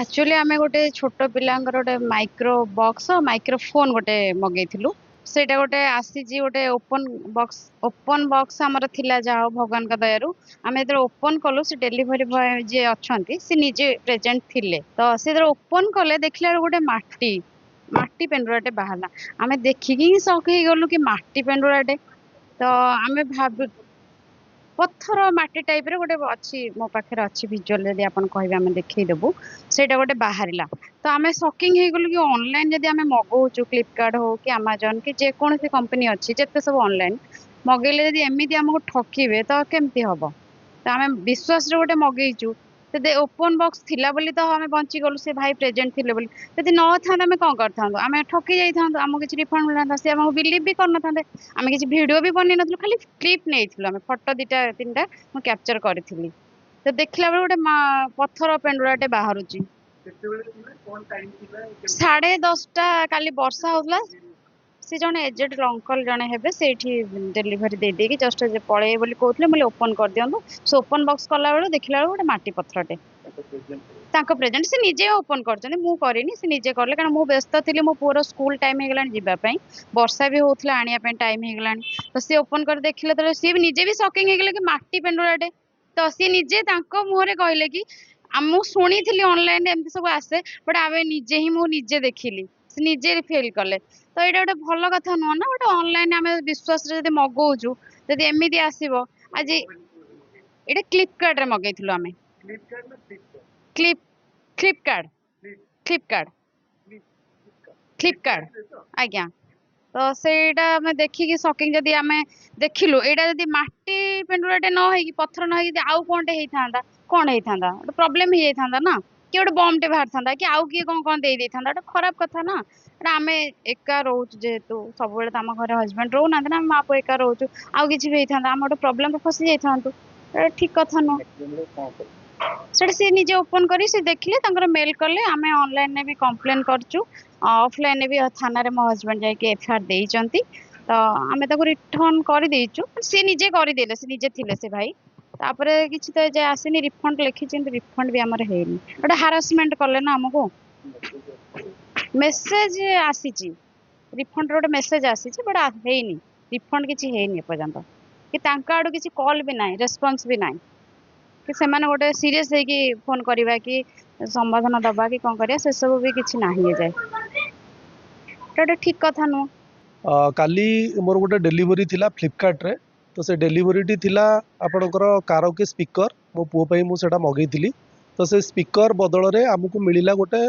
Actually आमे गोटे छोट पिलांकर गोटे माइक्रो बॉक्स माइक्रोफोन गोटे मगेइथिलु सेटा गोटे आसीजी गोटे ओपन बॉक्स हमर थिला जाओ भगवान का दयारु आमे एतर ओपन कलु से डिलीवरी बॉय जे अछंती से निजे प्रेजेंट थिले तो से एतर ओपन कले देखला गोटे माटी माटी पेंडुराटे बाहरला आमे देखिकी शॉक हे गलु कि माटी पेंडुराटे तो आमे भाब पत्थर माटी टाइप रे गोटे अच्छी मो पाखे अच्छी भिजुअल जदि आपन कहबे आमे देखै देबु सेटा गोटे बाहरिला तो आमे शॉकिंग हे गलु कि ऑनलाइन जदि आमे मगौचु फ्लिपकार्ट हो कि अमेज़न कि जे कोनोसी कंपनी अछि जेते सब ऑनलाइन मगैले जदि एमिति हमको ठकीबे तो केमति हबो तो आमे विश्वास रे गोटे मगेइचु ते ओपन बॉक्स थिला बोली तो आमे बंची गलु से भाई प्रेजेंट थिले बोली जदि न थांदा आमे कोन करथांदो आमे ठकी जाई थांदो हमको किछ रिफंड मिलता से हमको बिलीव भी करन थांदे आमे किछ वीडियो भी बनै नथलु खाली क्लिप नेइथिलु आमे फोटो दिटा तीनटा मु कैप्चर करथिली तो देखला बेले गोटे पत्थर पेंडुराटे बाहरुची 10:30 काली वर्षा होतला से जने एजेड अंकल जने हेबे सेठी डिलीवरी दे देकी जस्ट जे पळे बोली कहथले मोले ओपन कर दियंतु सो ओपन बॉक्स कला बेले देखला बेले गोटे माटी पत्थरटे तांको प्रेजेंट से निजे ओपन करछन मु करिनी से निजे करले कारण मु व्यस्त थिली मो पूरा स्कूल टाइम हे गलान जिबा पई वर्षा भी होतला आनिया पई टाइम हे गलान तो से ओपन कर देखले तो से भी निजे भी शॉकिंग हे गेले कि माटी पेंडुराटे तो से निजे तांको मुहरे कहले कि मु सुनी थिली ऑनलाइन एमती सब आसे बट आबे निजे ही मु निजे देखिली से निजे फील कले तो एटा गोटे भल कथा नुह ना गोटे ऑनलाइन आमे विश्वास रे जदि मगौचु जदि एमिति आसीबो आज एटा फ्लिपकार्ट रे मगैथिलु आमे क्लिप फ्लिपकार्ट फ्लिपकार्ट फ्लिपकार्ट आज्ञा तो सेटा आमे देखिकी शॉकिंग जदि आमे देखिलु एटा जदि माटी पेंडुराटे न हेकी पत्थर न हेकी आउ कोनटे हेइथांदा कोन हेइथांदा तो प्रॉब्लम हे जाइथांदा ना कि गोटे बम टे बाहर थांदा कि आउ किए कोन दे देइथांदा तो खराब कथा ना एटा आमे एका रहउछु जेहेतु सब बेले त हम घरे हस्बैंड रहउ ना ना मापो एका रहउछु आउ किछि भी हेइथांदा हम गोटे प्रॉब्लम रे फसी जाइथांतु ठीक कथा न सेटा से निजे ओपन करी से देखले तांकर मेल करले आमे ऑनलाइन ने भी कंप्लेन करछु ऑफलाइन ने भी थाना रे मो हस्बैंड जाय के एफआईआर देइचंती तो आमे ताको रिटर्न कर देइछु से निजे कर देले से निजे थिले से भाई तापरे किछि तो जे आसीनी रिफंड लिखि चिंत रिफंड भी हमर हेनी ओटा हारासमेंट करले ना हमको मेसेज आसीची रिफंड रोड मेसेज आसीची बट हेनी रिफंड किछि हेनी पर्यंत कि तांका आडू किछि कॉल भी नाही रेस्पॉन्स भी नाही कि सेमाने गोटे सीरियस है कि फोन करवा कि संबोधन दबा कि कौन करिया से सब भी किछि नाही जाए तो ठीक कथा नु काली मोर गोटे डेलीवरी थिला फ्लिपकार्ट रे तो से डेलीवरी टी थिला आपणकर कारोके स्पीकर मो पुओ पई मु सेटा मगेइथिली तो से स्पीकर बदल रे हमकु मिलिला गोटे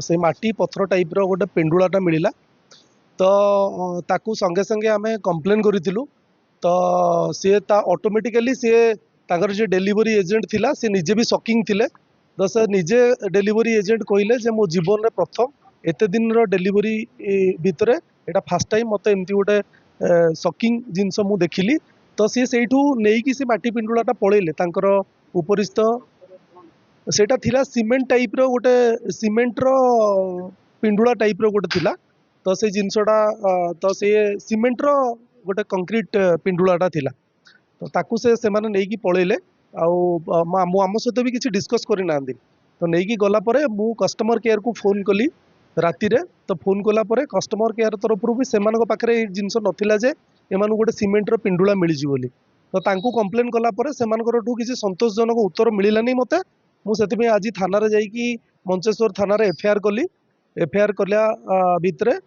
से माटी पत्थर टाइप रो गोटे पेंडुलाटा मिलिला तो ताकू संगे संगे आमे कंप्लेन करिथिलु तो सी ता ऑटोमेटिकली सी ताकर जे डेलीवरी एजेंट थिला से निजे भी शॉकिंग थिले तो से निजे डेलीवरी एजेंट कहले जे मो जीवन रे प्रथम एते दिन रो डेलीवरी भितरे एटा फर्स्ट टाइम मते एमती गोटे शॉकिंग जिनस मु देखिली तो सी सेठू नेकी से माटी पिंडुलाटा पळेले तांकर उपरिस्थ सेटा थिला सीमेंट टाइप रो गोटे सीमेंट रो पिंडुला टाइप रो गोटे थिला तो से जिनसटा तो से सीमेंट रो गोटे कंक्रीट पिंडुलाटा थिला तो ताकू से माने नेकी पळेले आउ आम सहित भी किसी डिस्कस करि नांदी तो नेकी गला परे मु कस्टमर केयर को फोन कली राति रे तो फोन कला परे कस्टमर केयर तरफ भी सेमान पाखे जिनस नथिला जे एमान गोटे सीमेंट रो पिंडुला मिली जी बोली तो तांकू कंप्लेन कला परे सेमानकर ठू किसी संतोषजनक उत्तर मिलानी मते मु सेति आज थाना रे जाईकी मंचेश्वर थाना रे एफआईआर कली एफआईआर कल्या भितरे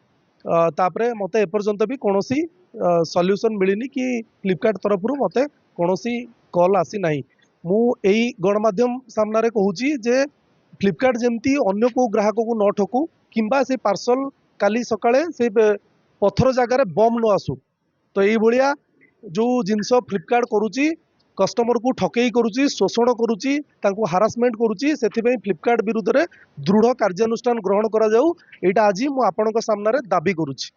तापरे मते एपर्यंत भी कोनोसी सॉल्यूशन मिलिनी कि फ्लिपकार्ट तरफ मते कोनोसी कॉल आसी नाही मु एई गणमाध्यम सामना रे कहूची जे फ्लिपकार्ट जेमती अन्य को ग्राहक को न ठकू किंबा से पार्सल काली सकाळे से पत्थर जगार बम न आसू तो यही भाया जो जिनस फ्लिपकार्ट करुची कस्टमर को ठकई करुची शोषण करुची तांको हारासमेंट करुची सेथिबे फ्लिपकार्ट विरुद्ध रे दृढ़ कार्यानुष्ठान ग्रहण करा जाऊ एटा आज मु आपनक सामना रे दाबी करुची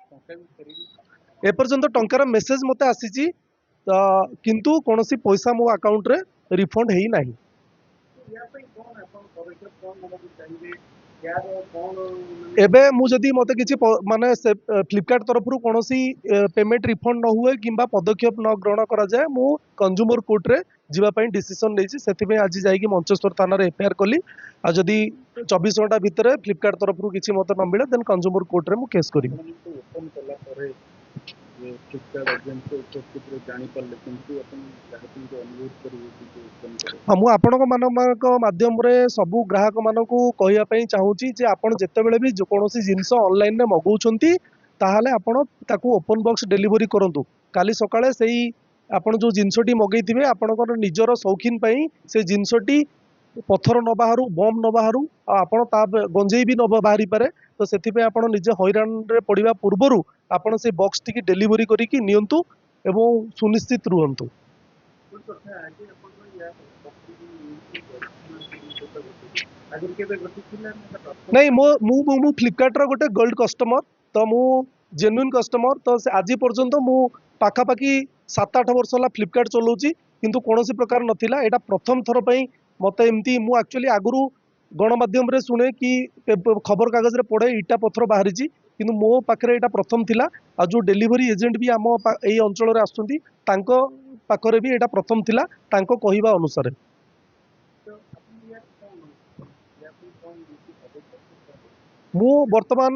एपर्यंत टंकार मेसेज मते आसीची किंतु कोनोसी पैसा मो अकाउंट रे रिफंड हेई नाही एबे मु जदि मते किछि माने फ्लिपकार्ट तरफ रु कोनोसी पेमेंट रिफंड न हुए किंबा पदक्षेप न ग्रहण करा जाए मु कंज्यूमर कोर्ट रे जीवा पई डिसीजन लेछि सेति पे आज जाई कि मंचेश्वर थाना रे एफआईआर कली आ जदि 24 घंटा भितर फ्लिपकार्ट तरफ किसी मत न मिले देन कंज्यूमर कोर्ट रे मु केस करी। ओपन कला परे ये फ्लिपकार्ट एजेंट को उपस्थित रे जानि परले किंतु अपन ग्राहक को अनुरोध करिवे कि ओपन करे। हाँ मु आपणक मानक माध्यम रे सबु ग्राहक मानक कहया पई चाहूची जे आपण जेतेबेले भी जो कोनोसी जिंस ऑनलाइन रे मगौछंती ताहाले आपण ताकू ओपन बॉक्स डिलीवरी करंतु। काली सकाळे सेही आपण जो जिंसटी मगैथिबे आपणकर निजर शौकीन पई से जिंसटी पत्थर न बाहरु बम न बाहरु आपण ता गंजेई भी न बाहरी पारे तो सेथि पे आपण निजे हैरान रे पड़िबा पूर्वरु आपण से बॉक्स टी डिलीवरी करी कि नियंतु एवं सुनिश्चित रुहंतु। कुछ କଥା ଆଜି ଆପଣ या आगुर केबे गति थिला ना नहीं मु फ्लिपकार्ट रो गोटे गोल्ड कस्टमर तो मु जेन्युइन कस्टमर तो आज पर्यंत मु पाखापाखि 7-8 वर्ष होला फ्लिपकार्ट चलाउची किंतु कोनोसी प्रकार नथिला। एटा प्रथम थर पई मते एमती मु एक्चुअली आगुरु गणमाध्यम रे सुने कि खबर कागज रे पढ़े इटा पत्थर बाहरी किंतु मो पाखरे एटा प्रथम थिला। आ जो डिलीवरी एजेंट भी आम एई अंचल रे आसुंती तांको पाखरे भी एटा प्रथम थिला तांको कहिबा अनुसार। तो अपन या कोन या कोन मु वर्तमान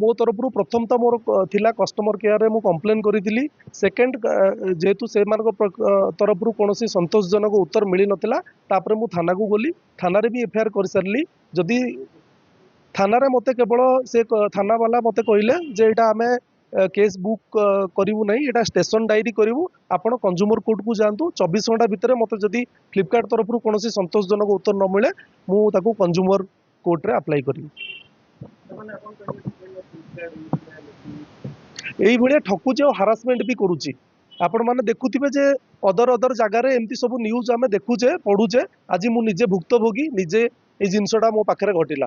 मो तरफ प्रथम तो मोर थिला कस्टमर केयर रे मु कंप्लेन करिथिली। सेकंड जेहेतु से मानक तरफ कोनोसी संतोषजनक उत्तर मिली नथिला तापरे मु थाना को गली थाना रे भी एफआईआर कर सारली। जदि थाना रे मते केवल से थाना वाला मते कहले जे एटा आमे केस बुक करिवु नहीं एटा स्टेशन डायरी करिवु आपण कंज्यूमर कोर्ट को जांतु 24 घंटा भितर मते जदि फ्लिपकार्ट तरफ कोनोसी संतोषजनक उत्तर न मिले मु ताको कंज्यूमर कोर्ट रे अप्लाई करिवु। माने अपन कहले फ्लिपकार्ट यही भाया ठकुची और हारासमेंट भी करुच्ची। आपण मैंने देखुथिबे जे अदर जगार एमती सब न्यूज आमे देखुचे पढ़ुचे आज मु निजे भुक्तभोगी निजे ए जिनसटा मो पाखरे घटिला।